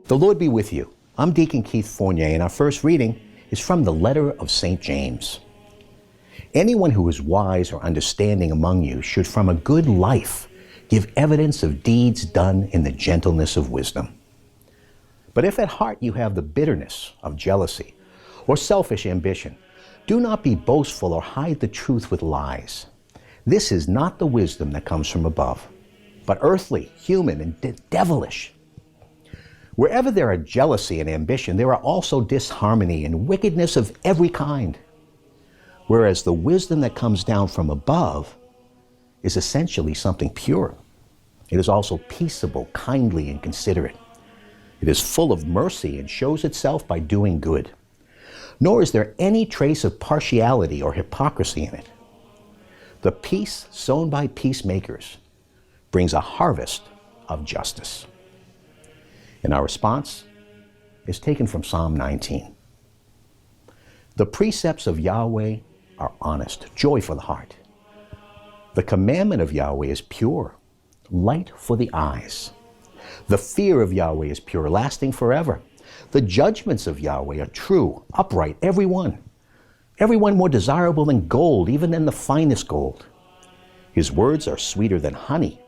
The Lord be with you. I'm Deacon Keith Fournier, and our first reading is from the letter of St. James. Anyone who is wise or understanding among you should from a good life give evidence of deeds done in the gentleness of wisdom. But if at heart you have the bitterness of jealousy or selfish ambition, do not be boastful or hide the truth with lies. This is not the wisdom that comes from above, but earthly, human, and devilish. Wherever there are jealousy and ambition, there are also disharmony and wickedness of every kind. Whereas the wisdom that comes down from above is essentially something pure. It is also peaceable, kindly, and considerate. It is full of mercy and shows itself by doing good. Nor is there any trace of partiality or hypocrisy in it. The peace sown by peacemakers brings a harvest of justice. And our response is taken from Psalm 19. The precepts of Yahweh are honest, joy for the heart. The commandment of Yahweh is pure, light for the eyes. The fear of Yahweh is pure, lasting forever. The judgments of Yahweh are true, upright, every one more desirable than gold, even than the finest gold. His words are sweeter than honey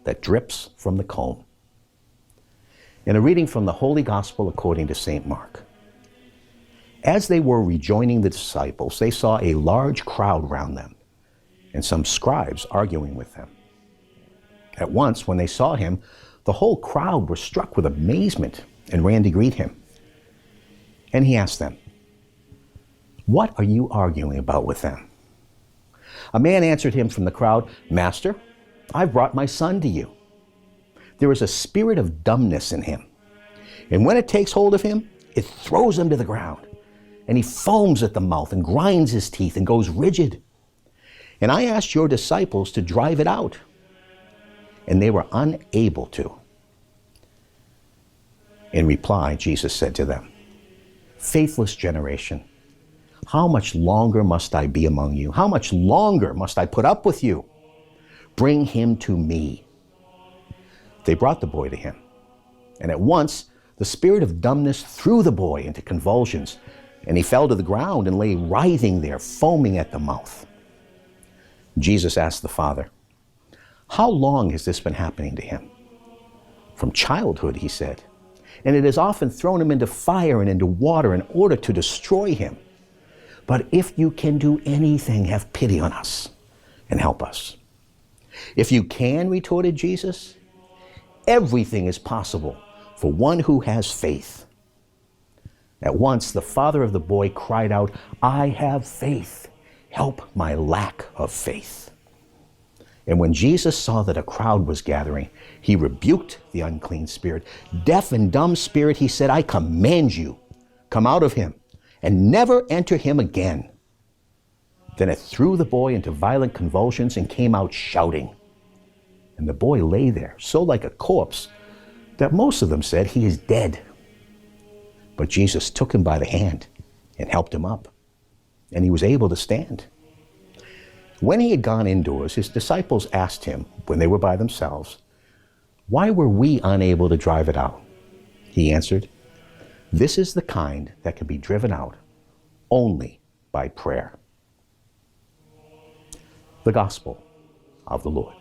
that drips from the comb. In a reading from the Holy Gospel according to St. Mark. As they were rejoining the disciples, they saw a large crowd round them, and some scribes arguing with them. At once, when they saw him, the whole crowd were struck with amazement and ran to greet him. And he asked them, "What are you arguing about with them?" A man answered him from the crowd, "Master, I've brought my son to you. There is a spirit of dumbness in him. And when it takes hold of him, it throws him to the ground. And he foams at the mouth and grinds his teeth and goes rigid. And I asked your disciples to drive it out, and they were unable to." In reply, Jesus said to them, "Faithless generation, how much longer must I be among you? How much longer must I put up with you? Bring him to me." They brought the boy to him, and at once the spirit of dumbness threw the boy into convulsions, and he fell to the ground and lay writhing there, foaming at the mouth. Jesus asked the father, "How long has this been happening to him?" "From childhood," he said, "and it has often thrown him into fire and into water in order to destroy him. But if you can do anything, have pity on us and help us." "If you can," retorted Jesus, "everything is possible for one who has faith." At once the father of the boy cried out, "I have faith. Help my lack of faith." And when Jesus saw that a crowd was gathering, he rebuked the unclean spirit. "Deaf and dumb spirit," he said, "I command you, come out of him and never enter him again." Then it threw the boy into violent convulsions and came out shouting. And the boy lay there, so like a corpse, that most of them said, "He is dead." But Jesus took him by the hand and helped him up, and he was able to stand. When he had gone indoors, his disciples asked him, when they were by themselves, "Why were we unable to drive it out?" He answered, "This is the kind that can be driven out only by prayer." The Gospel of the Lord.